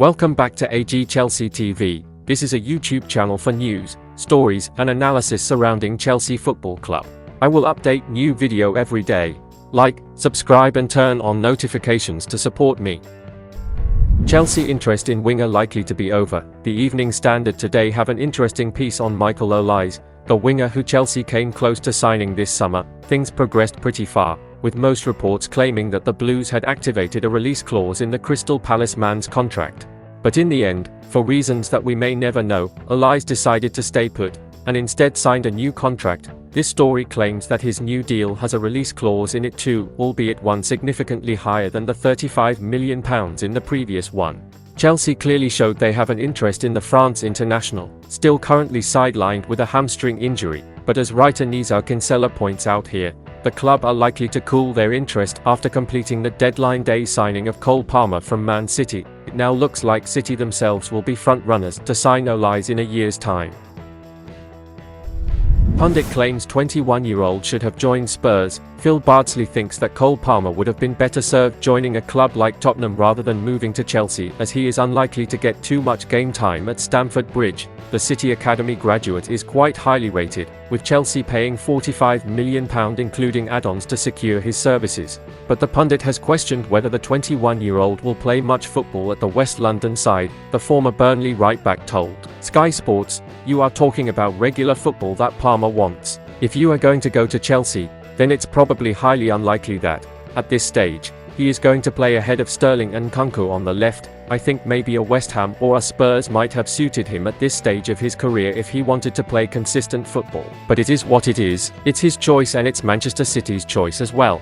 Welcome back to AG Chelsea TV. This is a YouTube channel for news, stories, and analysis surrounding Chelsea Football Club. I will update new video every day. Like, subscribe and turn on notifications to support me. Chelsea interest in winger likely to be over. The Evening Standard today have an interesting piece on Michael Olise, the winger who Chelsea came close to signing this summer. Things progressed pretty far, with most reports claiming that the Blues had activated a release clause in the Crystal Palace man's contract. But in the end, for reasons that we may never know, Olise decided to stay put, and instead signed a new contract. This story claims that his new deal has a release clause in it too, albeit one significantly higher than the £35 million in the previous one. Chelsea clearly showed they have an interest in the France international, still currently sidelined with a hamstring injury, but as writer Nizar Kinsella points out here, the club are likely to cool their interest after completing the deadline day signing of Cole Palmer from Man City. It now looks like City themselves will be front-runners to sign Olise in a year's time. Pundit claims 21-year-old should have joined Spurs. Phil Bardsley thinks that Cole Palmer would have been better served joining a club like Tottenham rather than moving to Chelsea, as he is unlikely to get too much game time at Stamford Bridge. The City Academy graduate is quite highly rated, with Chelsea paying £45 million including add-ons to secure his services. But the pundit has questioned whether the 21-year-old will play much football at the West London side, the former Burnley right-back told Sky Sports, "You are talking about regular football that Palmer wants. If you are going to go to Chelsea, then it's probably highly unlikely that, at this stage, he is going to play ahead of Sterling and Nkunku on the left. I think maybe a West Ham or a Spurs might have suited him at this stage of his career if he wanted to play consistent football. But it is what it is, it's his choice and it's Manchester City's choice as well."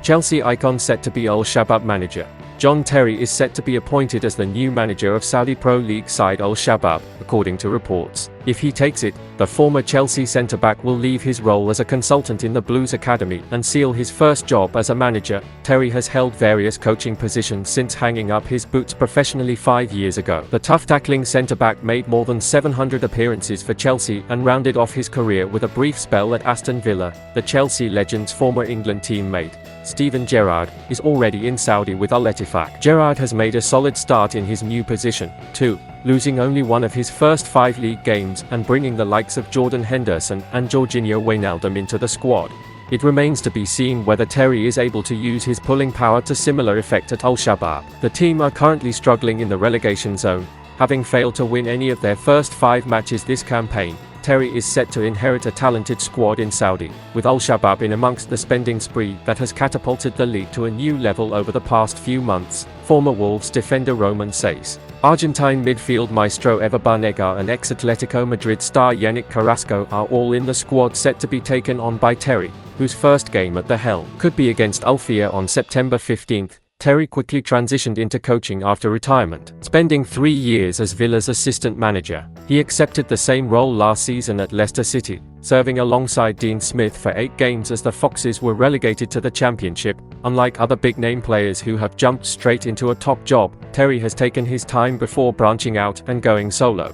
Chelsea icon set to be Al Shabab manager. John Terry is set to be appointed as the new manager of Saudi Pro League side Al Shabab, according to reports. If he takes it, the former Chelsea centre-back will leave his role as a consultant in the Blues Academy and seal his first job as a manager. Terry has held various coaching positions since hanging up his boots professionally 5 years ago. The tough-tackling centre-back made more than 700 appearances for Chelsea and rounded off his career with a brief spell at Aston Villa. The Chelsea legend's former England teammate, Steven Gerrard, is already in Saudi with Al Ettifaq. Gerrard has made a solid start in his new position, too, losing only one of his first 5 league games and bringing the likes of Jordan Henderson and Jorginho Wijnaldum into the squad. It remains to be seen whether Terry is able to use his pulling power to similar effect at Al Shabab. The team are currently struggling in the relegation zone, having failed to win any of their first 5 matches this campaign. Terry is set to inherit a talented squad in Saudi, with Al Shabab in amongst the spending spree that has catapulted the league to a new level over the past few months, former Wolves defender Roman says. Argentine midfield maestro Ever Banega and ex-Atletico Madrid star Yannick Carrasco are all in the squad set to be taken on by Terry, whose first game at the helm could be against Alfia on September 15th. Terry quickly transitioned into coaching after retirement, spending 3 years as Villa's assistant manager. He accepted the same role last season at Leicester City, serving alongside Dean Smith for 8 games as the Foxes were relegated to the Championship. Unlike other big-name players who have jumped straight into a top job, Terry has taken his time before branching out and going solo.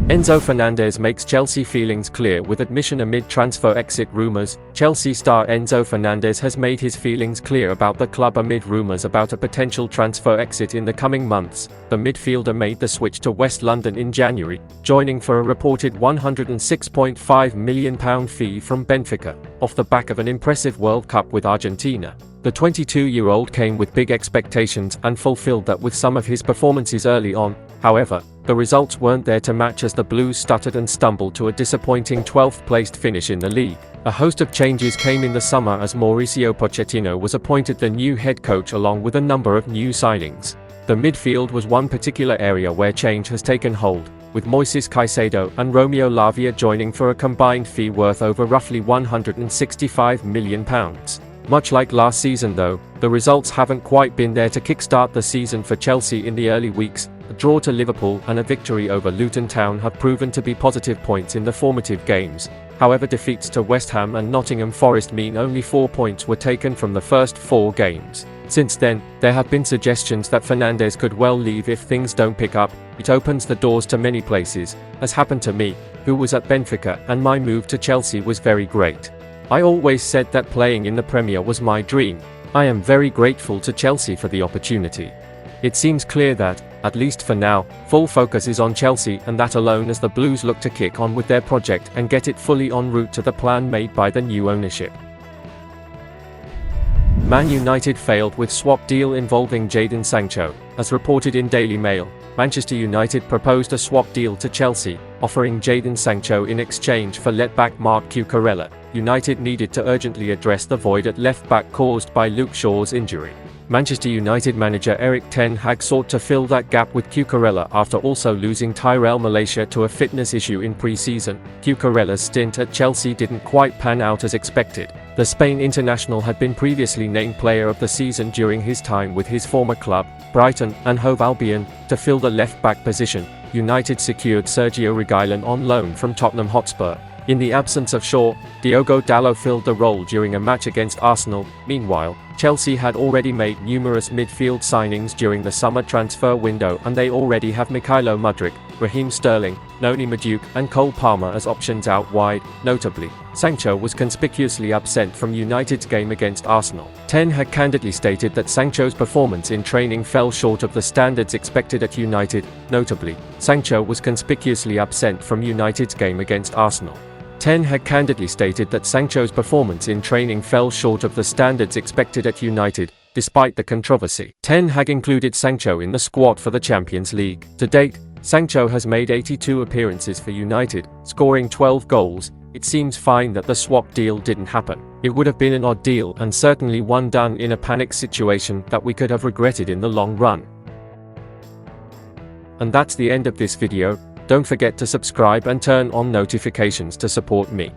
Enzo Fernandez makes Chelsea feelings clear with admission amid transfer exit rumours. Chelsea star Enzo Fernandez has made his feelings clear about the club amid rumours about a potential transfer exit in the coming months. The midfielder made the switch to West London in January, joining for a reported £106.5 million fee from Benfica, off the back of an impressive World Cup with Argentina. The 22-year-old came with big expectations and fulfilled that with some of his performances early on. However, the results weren't there to match as the Blues stuttered and stumbled to a disappointing 12th-placed finish in the league. A host of changes came in the summer as Mauricio Pochettino was appointed the new head coach along with a number of new signings. The midfield was one particular area where change has taken hold, with Moises Caicedo and Romeo Lavia joining for a combined fee worth over roughly £165 million. Much like last season though, the results haven't quite been there to kickstart the season for Chelsea in the early weeks. A draw to Liverpool and a victory over Luton Town have proven to be positive points in the formative games. However, defeats to West Ham and Nottingham Forest mean only 4 points were taken from the first 4 games. Since then, there have been suggestions that Fernandez could well leave if things don't pick up. It opens the doors to many places, as happened to me, who was at Benfica, and my move to Chelsea was very great. I always said that playing in the Premier was my dream. I am very grateful to Chelsea for the opportunity. It seems clear that, at least for now, full focus is on Chelsea and that alone as the Blues look to kick on with their project and get it fully en route to the plan made by the new ownership. Man United failed with swap deal involving Jadon Sancho. As reported in Daily Mail, Manchester United proposed a swap deal to Chelsea, offering Jadon Sancho in exchange for left-back Marc Cucurella. United needed to urgently address the void at left-back caused by Luke Shaw's injury. Manchester United manager Erik ten Hag sought to fill that gap with Cucurella after also losing Tyrell Malaysia to a fitness issue in pre-season. Cucurella's stint at Chelsea didn't quite pan out as expected. The Spain international had been previously named Player of the Season during his time with his former club, Brighton and Hove Albion. To fill the left-back position, United secured Sergio Reguilon on loan from Tottenham Hotspur. In the absence of Shaw, Diogo Dalot filled the role during a match against Arsenal. Meanwhile, Chelsea had already made numerous midfield signings during the summer transfer window and they already have Mykhailo Mudryk, Raheem Sterling, Noni Madueke and Cole Palmer as options out wide. Notably, Sancho was conspicuously absent from United's game against Arsenal. Ten Hag candidly stated that Sancho's performance in training fell short of the standards expected at United. Notably, Sancho was conspicuously absent from United's game against Arsenal. Ten Hag candidly stated that Sancho's performance in training fell short of the standards expected at United, despite the controversy. Ten Hag included Sancho in the squad for the Champions League. To date, Sancho has made 82 appearances for United, scoring 12 goals. It seems fine that the swap deal didn't happen. It would have been an odd deal and certainly one done in a panic situation that we could have regretted in the long run. And that's the end of this video. Don't forget to subscribe and turn on notifications to support me.